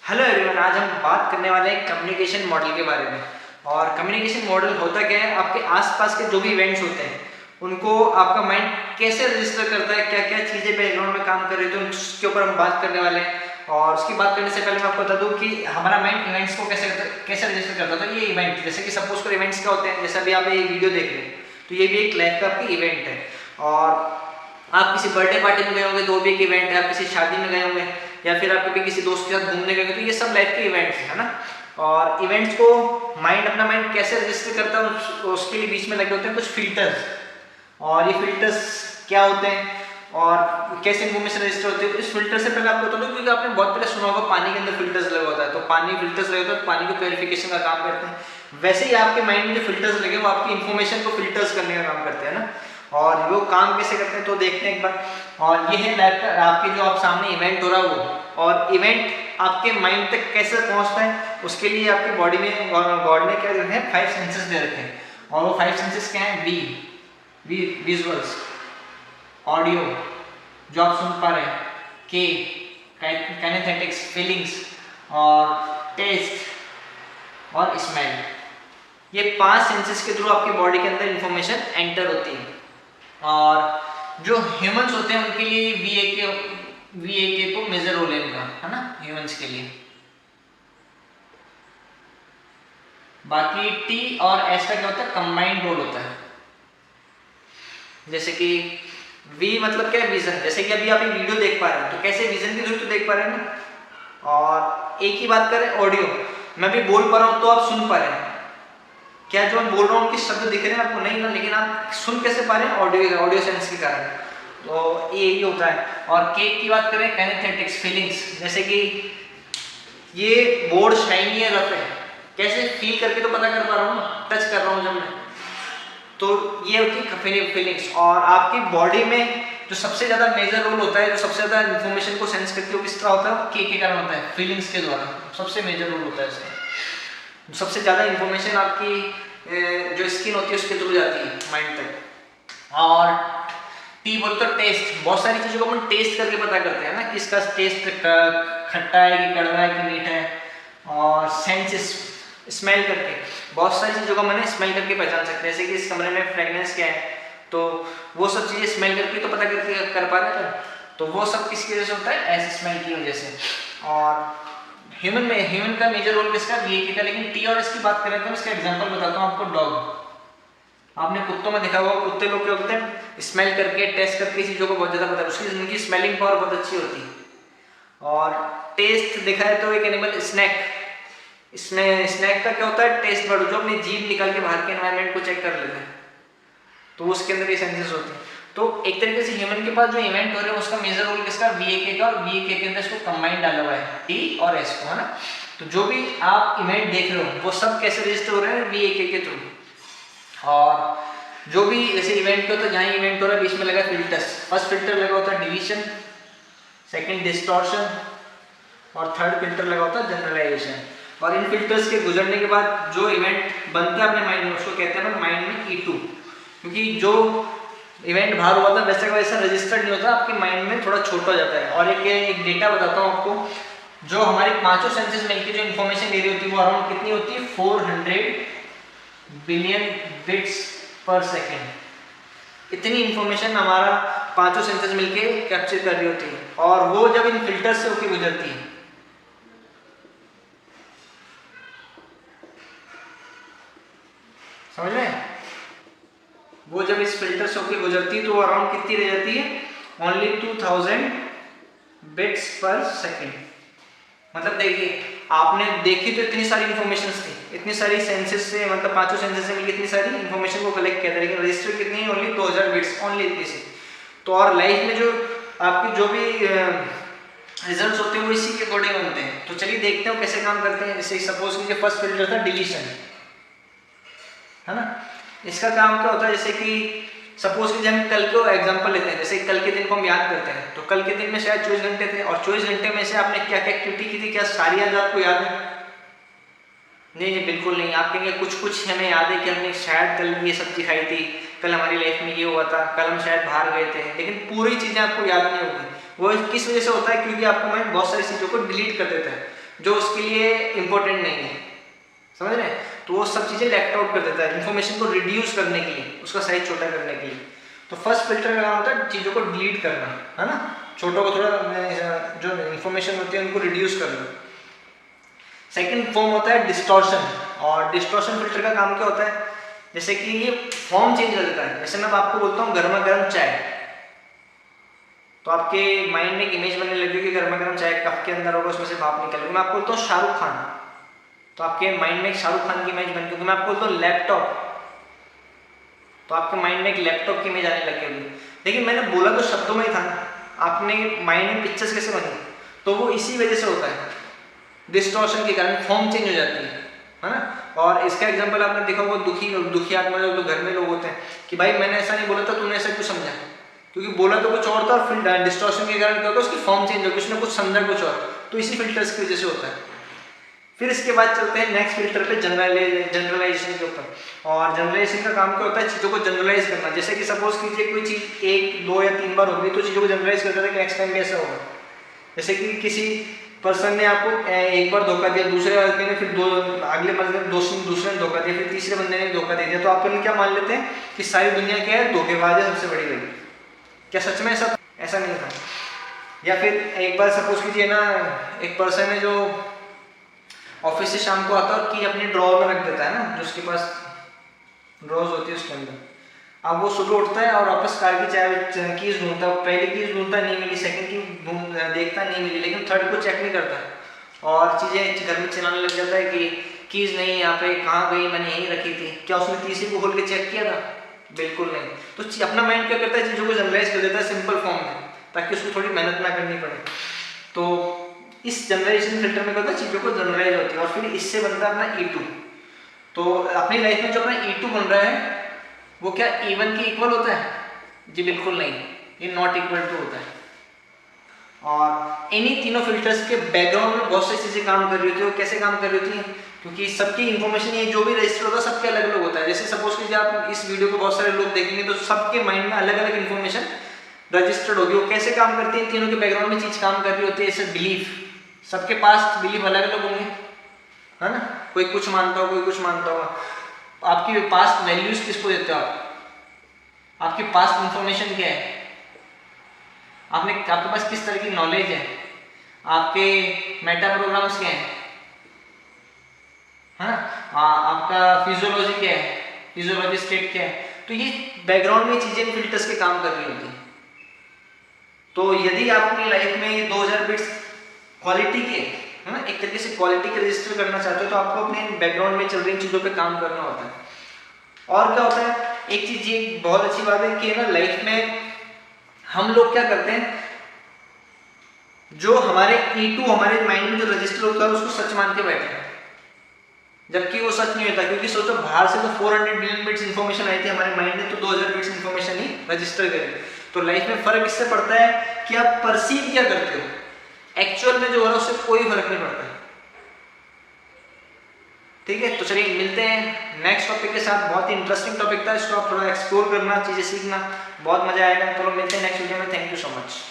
Hello everyone, आज हम बात करने वाले हैं कम्युनिकेशन मॉडल के बारे में। और कम्युनिकेशन मॉडल होता क्या है, आपके आसपास के जो भी इवेंट्स होते हैं उनको आपका माइंड कैसे रजिस्टर करता है, क्या क्या चीज़ें बैकग्राउंड में काम कर रही है, तो उसके ऊपर हम बात करने वाले हैं। और उसकी बात करने से पहले मैं आपको बता दूं कि हमारा माइंड इवेंट्स को कैसे रजिस्टर करता है। तो ये इवेंट, जैसे कि सपोज कर इवेंट्स क्या होते हैं, जैसे अभी आप ये वीडियो देख रहे हैं तो ये भी एक लाइफ का आपकी इवेंट है। और आप किसी बर्थडे पार्टी में गए होंगे तो वो भी एक इवेंट है, आप किसी शादी में गए होंगे या फिर आप कभी किसी दोस्त के साथ घूमने गए होंगे, तो ये सब लाइफ के इवेंट्स है ना। और इवेंट्स को अपना माइंड कैसे रजिस्टर करता है उसके लिए बीच में लगे होते हैं कुछ फिल्टर्स। और ये फिल्टर्स क्या होते हैं और कैसे इन्फॉर्मेशन रजिस्टर होती है, इस फिल्टर से पहले आपको बता दूं, क्योंकि आपने बहुत पहले सुना होगा पानी के अंदर फिल्टर्स लगा होता है। तो पानी फिल्टर्स लगे होते हैं, पानी को प्योरिफिकेशन का काम करते हैं। वैसे ही आपके माइंड में जो फिल्टर्स लगे वो आपकी इन्फॉर्मेशन को फिल्टर्स करने का काम करते हैं ना। और वो काम कैसे करते हैं तो देखते हैं एक बार। और ये है आपके जो आप सामने इवेंट हो रहा है वो, और इवेंट आपके माइंड तक कैसे पहुंचता है उसके लिए आपकी बॉडी में गॉड ने क्या जो है 5 सेंसेस दे रखे हैं। और वो 5 सेंसेस क्या है? विजुअल्स, ऑडियो जो आप सुन पा रहे हैं, के काइनेस्थेटिक्स फीलिंग्स, और टेस्ट और स्मेल। ये 5 सेंसेस के थ्रू आपकी बॉडी के अंदर इंफॉर्मेशन एंटर होती है। और जो ह्यूमंस होते हैं उनके लिए VAK को मेजर रोल है इनका, है ना, ह्यूमंस के लिए। बाकी T और S का क्या होता है? कंबाइंड रोल होता है। जैसे कि V मतलब क्या है? विजन। जैसे कि अभी आप ये वीडियो देख पा रहे हैं तो कैसे विजन के थ्रू तो देख पा रहे हैं ना। और एक ही बात करें ऑडियो, मैं भी बोल पा रहा हूँ तो आप सुन पा रहे हैं। क्या जो मैं बोल रहा हूँ कि शब्द दिख रहे हैं आपको? नहीं ना, लेकिन आप सुन कैसे पा रहे हैं? ऑडियो सेंस के कारण। तो यही होता है। और केक की बात करें, काइनेस्थेटिक्स फीलिंग्स, जैसे कि ये बोर्ड शाइनी है, रफ है, कैसे फील करके तो पता कर पा रहा हूँ ना, टच कर रहा हूँ जब मैं, तो ये होती है फीलिंग्स। और आपकी बॉडी में जो सबसे ज्यादा मेजर रोल होता है, जो सबसे ज्यादा इन्फॉर्मेशन को सेंस करती है, वो किस तरह होता है? केक के कारण होता है, फीलिंग्स के द्वारा सबसे मेजर रोल होता है इसका। सबसे ज्यादा इन्फॉर्मेशन आपकी जो स्किन होती है उसके थ्रू जाती है माइंड तक। और टी बोलते तो टेस्ट, बहुत सारी चीजों को अपन टेस्ट करके पता करते हैं ना कि इसका टेस्ट खट्टा है कि कड़वा है कि मीठा है। और सेंसेस, स्मेल करके बहुत सारी चीजों को मैंने स्मेल करके पहचान सकते हैं। जैसे कि इस कमरे में फ्रेगनेंस क्या है, तो वो सब चीजें स्मेल करके तो पता करके कर पा रहे हैं। तो वो सब किसकी वजह से होता है? ऐसे स्मेल की वजह से। और ह्यूमन का मेजर रोल किसका? VAK का। लेकिन T और S की बात करें तो इसका एग्जांपल बताता हूँ आपको। डॉग, आपने कुत्तों में देखा होगा, कुत्ते लोग क्या होते हैं? स्मेल करके टेस्ट करके चीजों को बहुत ज्यादा पता है, उसकी उनकी स्मेलिंग पावर बहुत अच्छी होती है। और टेस्ट देखा है तो एक एनिमल स्नैक, इसमें स्नैक का क्या होता है? टेस्ट बर्ड, जो अपनी जीभ निकाल के बाहर के एनवायरनमेंट को चेक कर लेते हैं, तो उसके अंदर ये सेंसेस होते हैं। तो एक तरीके से ह्यूमन के पास जो इवेंट हो रहे हैं उसका मेजर रोल किसका? VAK का। और VAK के अंदर इसको कंबाइंड डाला हुआ है T और S को, है ना। तो जो भी आप इवेंट देख रहे हो वो सब कैसे रजिस्टर हो रहे हैं? VAK के थ्रू। और जो भी जैसे इवेंट होता है, जहाँ इवेंट हो रहा है बीच में लगा फिल्टर्स। फर्स्ट फिल्टर लगा होता है डिवीजन, सेकंड डिस्टॉर्शन, और थर्ड फिल्टर लगा होता है जनरलाइजेशन। और इन फिल्टर्स के गुजरने के बाद जो इवेंट बनता है अपने माइंड में उसको कहते हैं माइंड में E2। क्योंकि जो इवेंट बाहर हुआ था वैसा का वैसा रजिस्टर्ड नहीं होता, आपके माइंड में थोड़ा छोटा हो जाता है। और एक डेटा बताता हूँ आपको, जो हमारी पांचों सेंसेस मिलकर जो इन्फॉर्मेशन दे रही होती है वो अराउंड कितनी होती है? 400 बिलियन बिट्स पर सेकेंड। इतनी इंफॉर्मेशन हमारा पांचों सेंसेस मिलके कैप्चर कर रही होती है। और वो जब इन फिल्टर से होकर गुजरती है, समझ में, वो जब इस फिल्टर से होकर गुजरती है तो अराउंड कितनी रह जाती है? ओनली 2000 बिट्स पर सेकेंड। मतलब देखिए, आपने देखी तो इतनी सारी इन्फॉर्मेशन थी, इतनी सारी सेंसेस से, मतलब पांचों सेंसेस से मिलकर इतनी सारी इन्फॉर्मेशन को कलेक्ट किया था, लेकिन रजिस्टर कितनी? ओनली 2000 बिट्स, ओनली इतनी सी। तो और लाइफ में जो आपकी जो भी रिजल्ट्स होते हैं वो इसी के अकॉर्डिंग होते हैं। तो चलिए देखते हैं कैसे काम करते हैं। जैसे सपोज कीजिए फर्स्ट फिल्टर था डिलीशन, है ना। इसका काम क्या होता है? जैसे कि सपोज कीजिए हम कल को एग्जांपल लेते हैं, जैसे कल के दिन को हम याद करते हैं, तो कल के दिन में शायद 24 घंटे थे, और 24 घंटे में से आपने क्या क्या एक्टिविटी की थी? क्या सारी याद आपको याद है? नहीं, बिल्कुल नहीं। आप कहेंगे कुछ कुछ हमें याद है कि हमने शायद कल ये सब्जी खाई थी, कल हमारी लाइफ में ये हुआ था, कल हम शायद बाहर गए थे, लेकिन पूरी चीजें आपको याद नहीं होगी। वो किस वजह से होता है? क्योंकि आपका माइंड बहुत सारी चीजों को डिलीट कर देता है। जो उसके लिए इम्पोर्टेंट नहीं है, समझ रहे हैं? तो वो सब चीज़ें लेफ्ट आउट कर देता है इन्फॉर्मेशन को रिड्यूस करने के लिए, उसका साइज छोटा करने के लिए। तो फर्स्ट फिल्टर का काम होता है चीज़ों को डिलीट करना, है ना, छोटों को थोड़ा जो इन्फॉर्मेशन होती है उनको रिड्यूस करना। सेकंड फॉर्म होता है डिस्टॉर्शन, और डिस्टॉर्शन फिल्टर का काम क्या होता है, जैसे कि ये फॉर्म चेंज कर देता है। जैसे मैं आपको बोलता हूँ गर्मा गर्म चाय, तो आपके माइंड में एक इमेज बनने लगी कि गर्मा गर्म चाय कप के अंदर होगा, उसमें से भाप निकलेगी। मैं आपको बोलता हूँ शाहरुख खान, तो आपके माइंड में एक शाहरुख खान की इमेज बन गई। मैं आपको बोलता हूँ लैपटॉप, तो आपके माइंड में एक लैपटॉप की इमेज आने लग गई। लेकिन मैंने बोला तो शब्दों में ही था ना, आपने माइंड में पिक्चर्स कैसे बनी? तो वो इसी वजह से होता है, डिस्टॉर्शन के कारण फॉर्म चेंज हो जाती है ना। और इसका एग्जांपल आपने देखा होगा दुखी आत्मा जो घर में लोग होते हैं कि भाई मैंने ऐसा नहीं बोला था, तूने ऐसा क्यों समझा, क्योंकि बोला तो कुछ और था और फिर डिस्टॉर्शन के कारण क्या होगा, उसकी फॉर्म चेंज होगी, उसने कुछ समझा कुछ और। तो इसी फिल्टर्स की वजह से होता है। फिर इसके बाद चलते हैं नेक्स्ट फिल्टर पे, जनरलाइजेशन के ऊपर। और जनरलाइजेशन का काम क्या होता है, चीज़ों को जनरलाइज करना। जैसे कि सपोज कीजिए कोई चीज़ 1, 2 या 3 बार हो गई, तो चीज़ों को जनरलाइज करता है कि नेक्स्ट टाइम भी ऐसा होगा। जैसे कि किसी पर्सन ने आपको एक बार धोखा दिया, दूसरे आदमी ने फिर अगले बंदे ने दूसरे ने धोखा दिया, फिर तीसरे बंदे ने धोखा दे दिया, तो अपन क्या मान लेते हैं कि सारी दुनिया क्या है, धोखेबाज है, सबसे बड़ी गई। क्या सच में ऐसा नहीं था? या फिर एक बार सपोज कीजिए ना, एक पर्सन है जो ऑफिस से शाम को आता है और की अपनी ड्रॉवर में रख देता है ना, जो उसके पास ड्रॉर्स होती है उसके अंदर। अब वो सुबह उठता है और वापस कार की चाय कीज ढूंढता है, पहली कीज ढूंढता नहीं मिली, सेकंड की देखता नहीं मिली, लेकिन थर्ड को चेक नहीं करता और चीज़ें घर में चलाने लग जाता है कि कीज नहीं, यहाँ पे कहाँ गई, मैंने यहीं रखी थी। क्या उसने तीसरी को खोल के चेक किया था? बिल्कुल नहीं। तो अपना माइंड क्या करता है, चीज़ों को जनरलाइज कर देता है सिंपल फॉर्म में, ताकि उसको थोड़ी मेहनत ना करनी पड़े। तो इस जनरलाइजेशन फिल्टर में क्या होता है, चीज़ों को जनरलाइज होती है और फिर इससे बनता है अपना E2। तो अपनी लाइफ में जो अपना E2 बन रहा है वो क्या E1 के इक्वल होता है? जी बिल्कुल नहीं, ये नॉट इक्वल टू होता है। और इन्हीं तीनों फिल्टर्स के बैकग्राउंड में बहुत सी चीज़ें काम कर रही होती है। वो कैसे काम कर रही होती है? क्योंकि सबकी इन्फॉर्मेशन ये जो भी रजिस्टर होता है सबके अलग अलग होता है। जैसे सपोज कीजिए आप इस वीडियो को बहुत सारे लोग देखेंगे तो सबके माइंड में अलग अलग इन्फॉर्मेशन रजिस्टर्ड होगी। वो कैसे काम करती है? तीनों के बैकग्राउंड में चीज़ काम कर रही होती है। जैसे बिलीफ, सबके पास बिलीफ अलग अलग होंगे, है ना, कोई कुछ मानता हो, कोई कुछ मानता हो। आपकी पास्ट वैल्यूज किसको देते हो आप? आपकी पास्ट इंफॉर्मेशन क्या है? आपके पास किस तरह की नॉलेज है? आपके मेटा प्रोग्राम्स क्या हैं? हाँ, आपका फिजियोलॉजी क्या है, फिजियोलॉजी स्टेट क्या है? तो ये बैकग्राउंड में चीजें फिल्टर्स के काम कर रही होती हैं। तो यदि आप अपनी लाइफ में ये 2000 बिट्स क्वालिटी के, है ना, एक तरीके से क्वालिटी के रजिस्टर करना चाहते हो तो आपको अपने बैकग्राउंड में चल रही चीजों पे काम करना होता है। और क्या होता है, एक चीज ये बहुत अच्छी बात है कि ना लाइफ में हम लोग क्या करते हैं, जो हमारे E2 हमारे माइंड में जो रजिस्टर होता है उसको सच मान के बैठे हैं, जबकि वो सच नहीं होता। क्योंकि सोचो बाहर से तो 400 बिलियन बिट्स इन्फॉर्मेशन आई थी हमारे माइंड में, तो 2000 बिट्स इन्फॉर्मेशन ही रजिस्टर करी। तो लाइफ में फर्क इससे पड़ता है कि आप परसीव क्या करते हो, एक्चुअल में जो हो रहा है उससे कोई फर्क नहीं पड़ता। ठीक है, तो चलिए मिलते हैं नेक्स्ट टॉपिक के साथ। बहुत ही इंटरेस्टिंग टॉपिक था, इसको आप थोड़ा एक्सप्लोर करना, चीजें सीखना, बहुत मजा आएगा। तो मिलते हैं नेक्स्ट वीडियो में। Thank you so much.